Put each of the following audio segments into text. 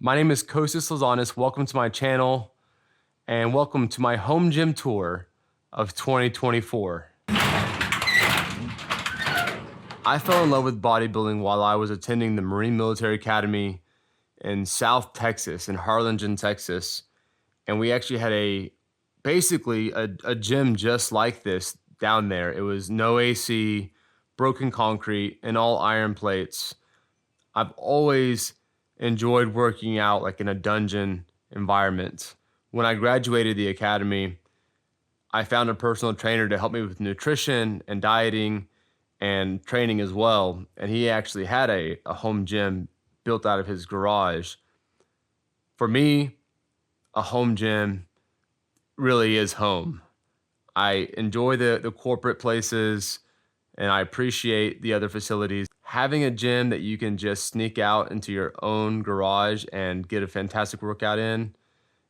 My name is Kostas Lazanis. Welcome to my channel and welcome to my home gym tour of 2024. I fell in love with bodybuilding while I was attending the Marine Military Academy in South Texas, in Harlingen, Texas. And we actually had basically a gym just like this down there. It was no AC, broken concrete, and all iron plates. I've always enjoyed working out like in a dungeon environment. When I graduated the academy, I found a personal trainer to help me with nutrition and dieting and training as well. And he actually had a home gym built out of his garage. For me, a home gym really is home. I enjoy the corporate places and I appreciate the other facilities. Having a gym that you can just sneak out into your own garage and get a fantastic workout in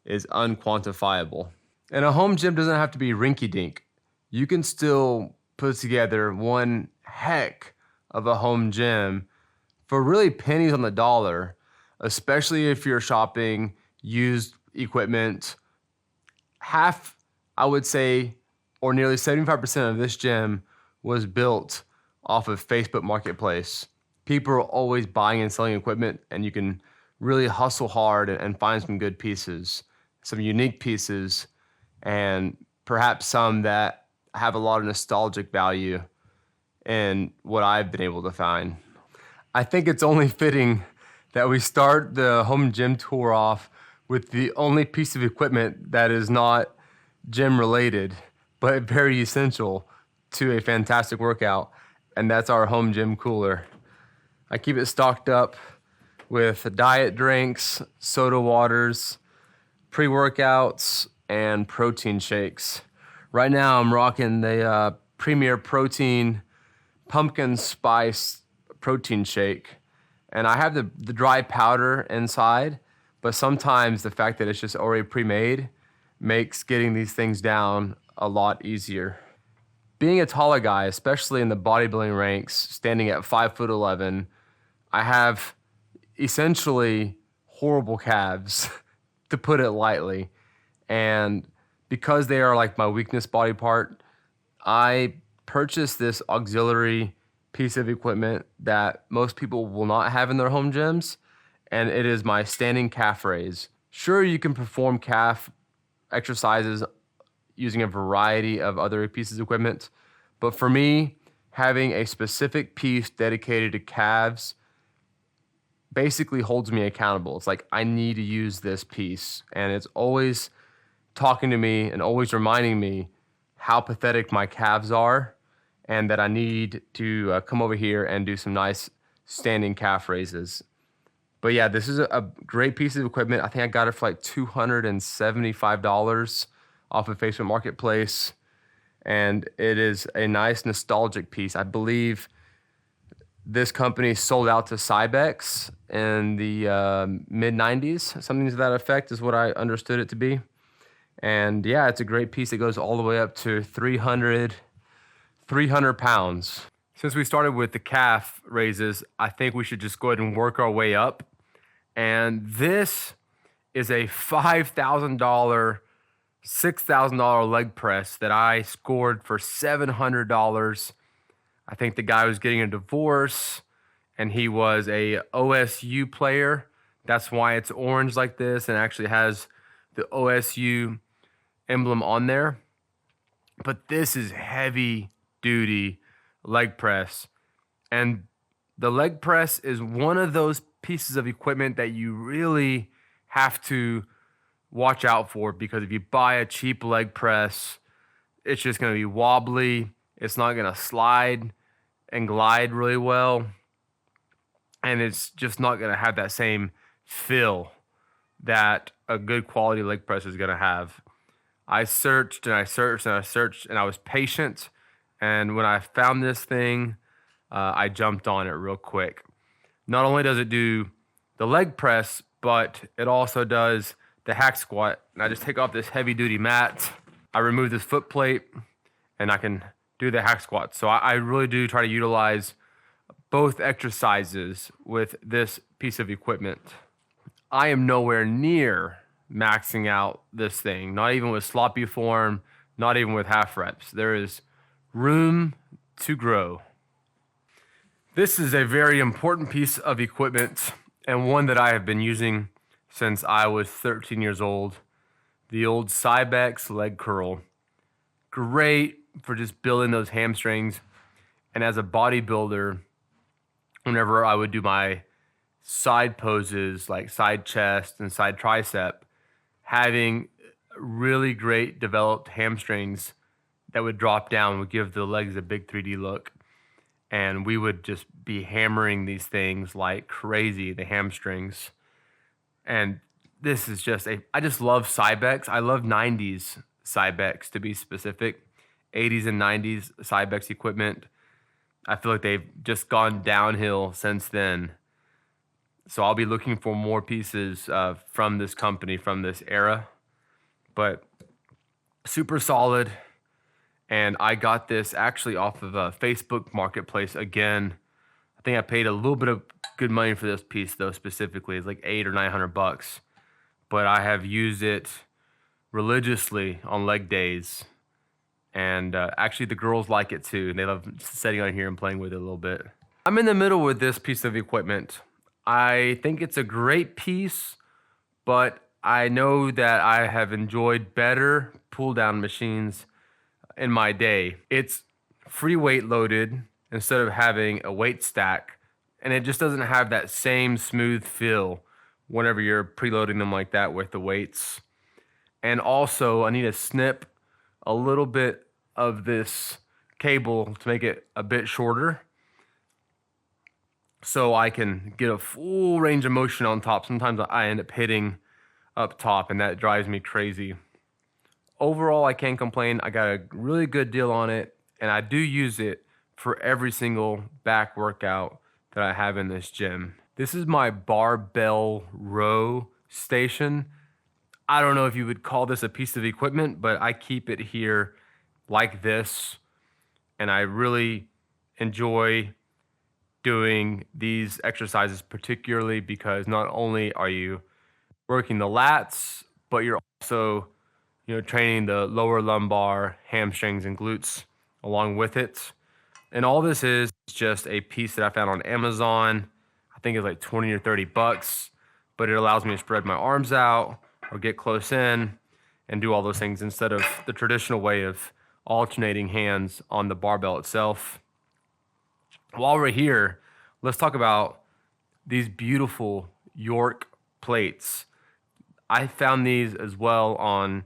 is unquantifiable. And a home gym doesn't have to be rinky-dink. You can still put together one heck of a home gym for really pennies on the dollar, especially if you're shopping used equipment. Half, I would say, or nearly 75% of this gym was built off of Facebook Marketplace. People are always buying and selling equipment, and you can really hustle hard and find some good pieces, some unique pieces, and perhaps some that have a lot of nostalgic value in what I've been able to find. I think it's only fitting that we start the home gym tour off with the only piece of equipment that is not gym related, but very essential to a fantastic workout, and that's our home gym cooler. I keep it stocked up with diet drinks, soda waters, pre-workouts, and protein shakes. Right now I'm rocking the Premier Protein Pumpkin Spice Protein Shake, and I have the dry powder inside, but sometimes the fact that it's just already pre-made makes getting these things down a lot easier. Being a taller guy, especially in the bodybuilding ranks, standing at 5'11", I have essentially horrible calves, to put it lightly. And because they are like my weakness body part, I purchased this auxiliary piece of equipment that most people will not have in their home gyms, and it is my standing calf raise. Sure, you can perform calf exercises using a variety of other pieces of equipment, but for me, having a specific piece dedicated to calves basically holds me accountable. It's like I need to use this piece, and it's always talking to me and always reminding me how pathetic my calves are and that I need to come over here and do some nice standing calf raises. But yeah, this is a great piece of equipment. I think I got it for like $275 off of Facebook Marketplace, and it is a nice nostalgic piece. I believe this company sold out to Cybex in the mid-90s, something to that effect is what I understood it to be. And yeah, it's a great piece that goes all the way up to 300 pounds. Since we started with the calf raises, I think we should just go ahead and work our way up. And this is a $5,000, $6,000 leg press that I scored for $700. I think the guy was getting a divorce and he was a OSU player. That's why it's orange like this and actually has the OSU emblem on there. But this is heavy duty leg press. And the leg press is one of those pieces of equipment that you really have to watch out for, because if you buy a cheap leg press, it's just going to be wobbly. It's not going to slide and glide really well. And it's just not going to have that same feel that a good quality leg press is going to have. I searched and I searched and I searched and I was patient. And when I found this thing, I jumped on it real quick. Not only does it do the leg press, but it also does the hack squat. And I just take off this heavy duty mat. I remove this foot plate and I can do the hack squat. So I really do try to utilize both exercises with this piece of equipment. I am nowhere near maxing out this thing, not even with sloppy form, not even with half reps. There is room to grow. This is a very important piece of equipment and one that I have been using since I was 13 years old. The old Cybex leg curl. Great for just building those hamstrings. And as a bodybuilder, whenever I would do my side poses like side chest and side tricep, having really great developed hamstrings that would drop down would give the legs a big 3D look. And we would just be hammering these things like crazy, the hamstrings. And this is just I just love Cybex. I love 90s Cybex to be specific. 80s and 90s Cybex equipment. I feel like they've just gone downhill since then. So I'll be looking for more pieces from this company, from this era. But super solid. And I got this actually off of a Facebook Marketplace again. I think I paid a little bit of good money for this piece though, specifically. It's like $800 or $900. But I have used it religiously on leg days. And actually the girls like it too. They love sitting on here and playing with it a little bit. I'm in the middle with this piece of equipment. I think it's a great piece, but I know that I have enjoyed better pull-down machines in my day. It's free weight loaded instead of having a weight stack, and it just doesn't have that same smooth feel whenever you're preloading them like that with the weights. And also, I need to snip a little bit of this cable to make it a bit shorter so I can get a full range of motion on top. Sometimes I end up hitting up top, and that drives me crazy. Overall, I can't complain. I got a really good deal on it, and I do use it for every single back workout that I have in this gym. This is my barbell row station. I don't know if you would call this a piece of equipment, but I keep it here like this, and I really enjoy doing these exercises, particularly because not only are you working the lats, but you're also training the lower lumbar, hamstrings, and glutes along with it. And all this is just a piece that I found on Amazon. I think it's like 20 or 30 bucks, but it allows me to spread my arms out or get close in and do all those things instead of the traditional way of alternating hands on the barbell itself. While we're here, let's talk about these beautiful York plates. I found these as well on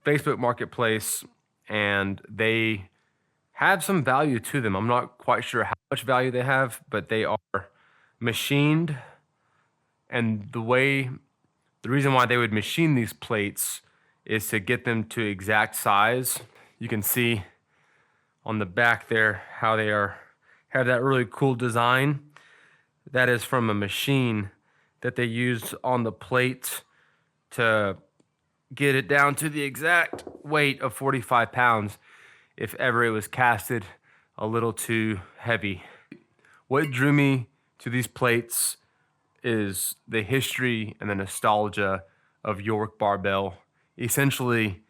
Facebook Marketplace, and they have some value to them. I'm not quite sure how much value they have, but they are machined. And the reason why they would machine these plates is to get them to exact size. You can see on the back there how they have that really cool design. That is from a machine that they use on the plate to get it down to the exact weight of 45 pounds if ever it was casted a little too heavy. What drew me to these plates is the history and the nostalgia of York Barbell, essentially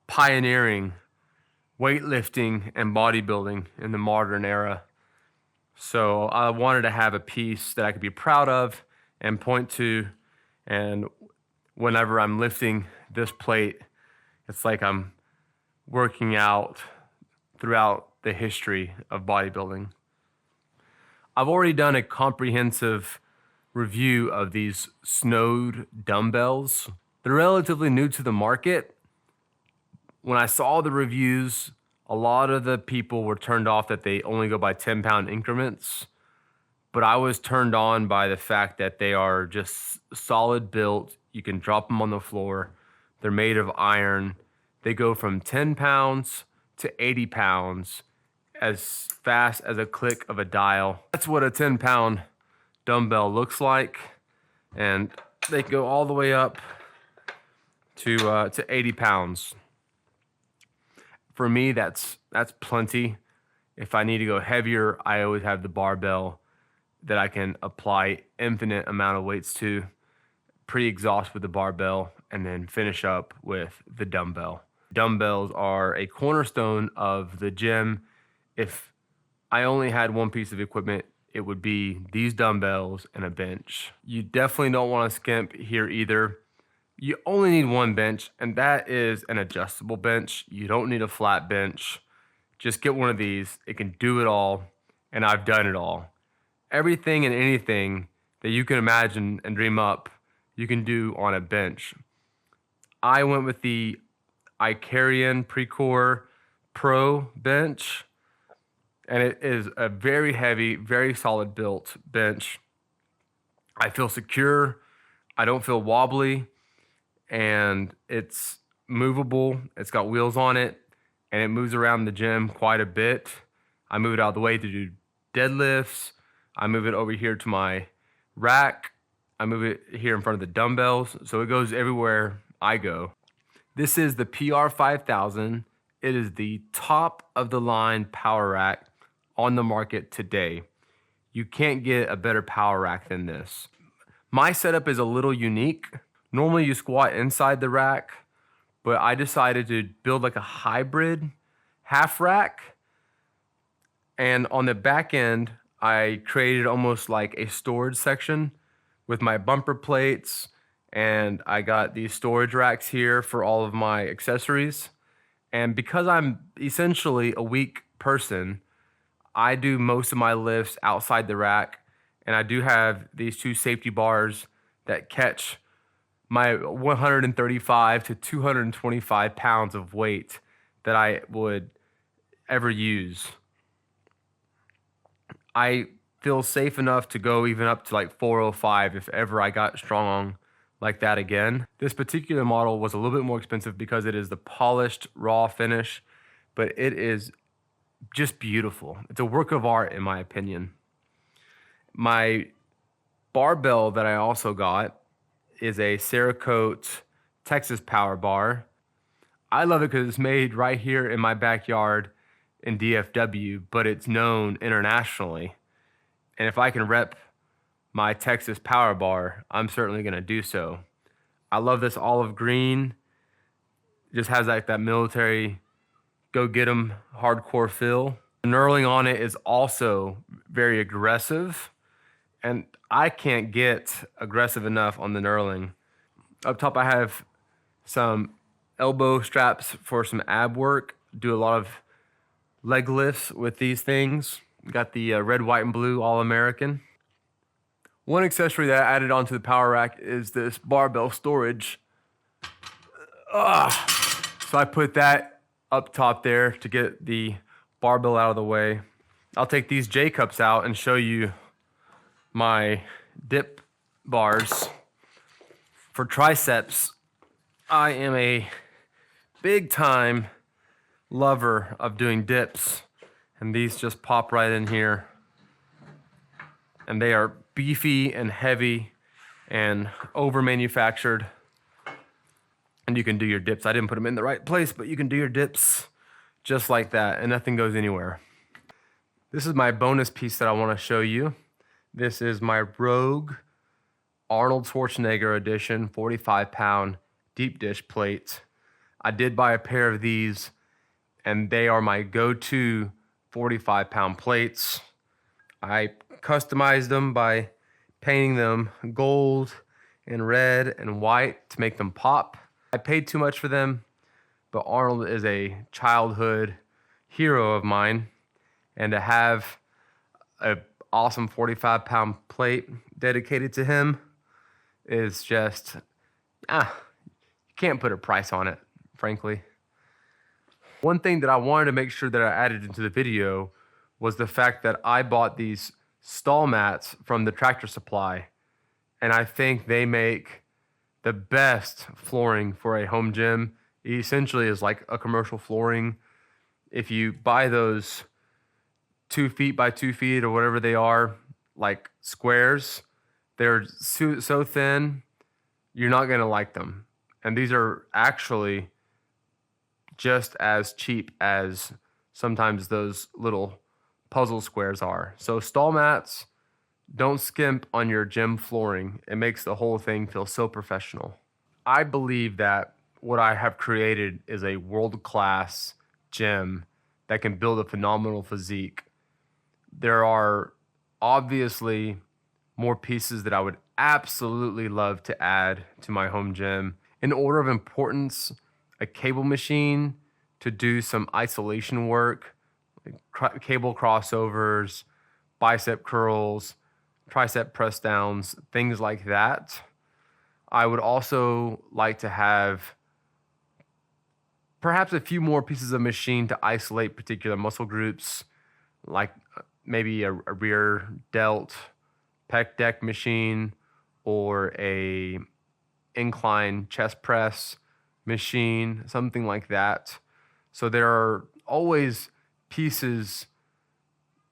pioneering weightlifting and bodybuilding in the modern era. So I wanted to have a piece that I could be proud of and point to, and whenever I'm lifting this plate, it's like I'm working out throughout the history of bodybuilding. I've already done a comprehensive review of these snowed dumbbells. They're relatively new to the market. When I saw the reviews, a lot of the people were turned off that they only go by 10-pound increments. But I was turned on by the fact that they are just solid built. You can drop them on the floor. They're made of iron. They go from 10 pounds to 80 pounds as fast as a click of a dial. That's what a 10-pound dumbbell looks like. And they go all the way up to 80 pounds. For me, that's plenty. If I need to go heavier, I always have the barbell that I can apply infinite amount of weights to pretty exhausted with the barbell, and then finish up with the dumbbell. Dumbbells are a cornerstone of the gym. If I only had one piece of equipment, it would be these dumbbells and a bench. You definitely don't want to skimp here either. You only need one bench, and that is an adjustable bench. You don't need a flat bench. Just get one of these. It can do it all, and I've done it all. Everything and anything that you can imagine and dream up, you can do on a bench. I went with the Icarian Precor Pro bench, and it is a very heavy, very solid built bench. I feel secure. I don't feel wobbly, and it's movable. It's got wheels on it, and it moves around the gym quite a bit. I move it out of the way to do deadlifts. I move it over here to my rack. I move it here in front of the dumbbells, so it goes everywhere I go. This is the PR5000. It is the top of the line power rack on the market today. You can't get a better power rack than this. My setup is a little unique. Normally you squat inside the rack, but I decided to build like a hybrid half rack. And on the back end, I created almost like a storage section with my bumper plates, and I got these storage racks here for all of my accessories. And because I'm essentially a weak person, I do most of my lifts outside the rack, and I do have these two safety bars that catch my 135 to 225 pounds of weight that I would ever use. I feel safe enough to go even up to like 405 if ever I got strong like that again. This particular model was a little bit more expensive because it is the polished raw finish, but it is just beautiful. It's a work of art in my opinion. My barbell that I also got is a Cerakote Texas Power Bar. I love it because it's made right here in my backyard in DFW, but it's known internationally. And if I can rep my Texas Power Bar, I'm certainly going to do so. I love this olive green. It just has like that military go get 'em hardcore feel. The knurling on it is also very aggressive, and I can't get aggressive enough on the knurling. Up top I have some elbow straps for some ab work. Do a lot of leg lifts with these things. Got the red, white, and blue All-American. One accessory that I added onto the power rack is this barbell storage. So I put that up top there to get the barbell out of the way. I'll take these J-cups out and show you my dip bars. For triceps, I am a big time lover of doing dips, and these just pop right in here, and they are beefy and heavy and over manufactured, and you can do your dips. I didn't put them in the right place, but you can do your dips just like that, and nothing goes anywhere. This is my bonus piece that I want to show you. This is my Rogue Arnold Schwarzenegger edition 45-pound deep dish plate. I did buy a pair of these, and they are my go-to 45-pound plates. I customized them by painting them gold and red and white to make them pop. I paid too much for them, but Arnold is a childhood hero of mine, and to have an awesome 45-pound plate dedicated to him is just, you can't put a price on it, frankly. One thing that I wanted to make sure that I added into the video was the fact that I bought these stall mats from the Tractor Supply, and I think they make the best flooring for a home gym. It essentially is like a commercial flooring. If you buy those 2 feet by 2 feet or whatever they are, like squares, they're so thin, you're not gonna like them. And these are actually just as cheap as sometimes those little puzzle squares are. So stall mats, Don't skimp on your gym flooring. It makes the whole thing feel so professional. I believe that what I have created is a world-class gym that can build a phenomenal physique. There are obviously more pieces that I would absolutely love to add to my home gym. In order of importance, a cable machine to do some isolation work, like cable crossovers, bicep curls, tricep press downs, things like that. I would also like to have perhaps a few more pieces of machine to isolate particular muscle groups, like maybe a rear delt, pec deck machine, or a incline chest press machine, something like that. So there are always pieces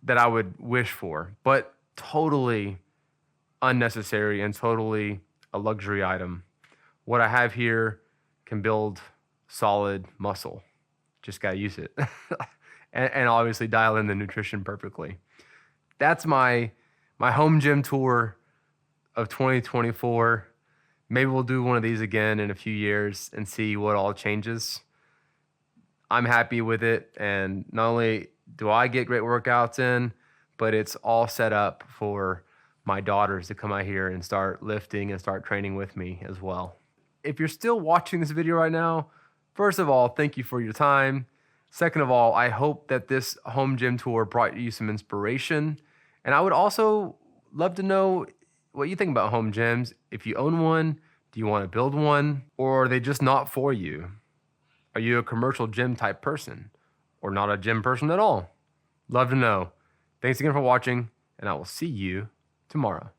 that I would wish for, but totally unnecessary and totally a luxury item. What I have here can build solid muscle. Just got to use it. and obviously dial in the nutrition perfectly. That's my home gym tour of 2024. Maybe we'll do one of these again in a few years and see what all changes. I'm happy with it, and not only do I get great workouts in, but it's all set up for my daughters to come out here and start lifting and start training with me as well. If you're still watching this video right now, first of all, thank you for your time. Second of all, I hope that this home gym tour brought you some inspiration. And I would also love to know what you think about home gyms. If you own one, do you want to build one? Or are they just not for you? Are you a commercial gym type person? Or not a gym person at all? Love to know. Thanks again for watching, and I will see you tomorrow.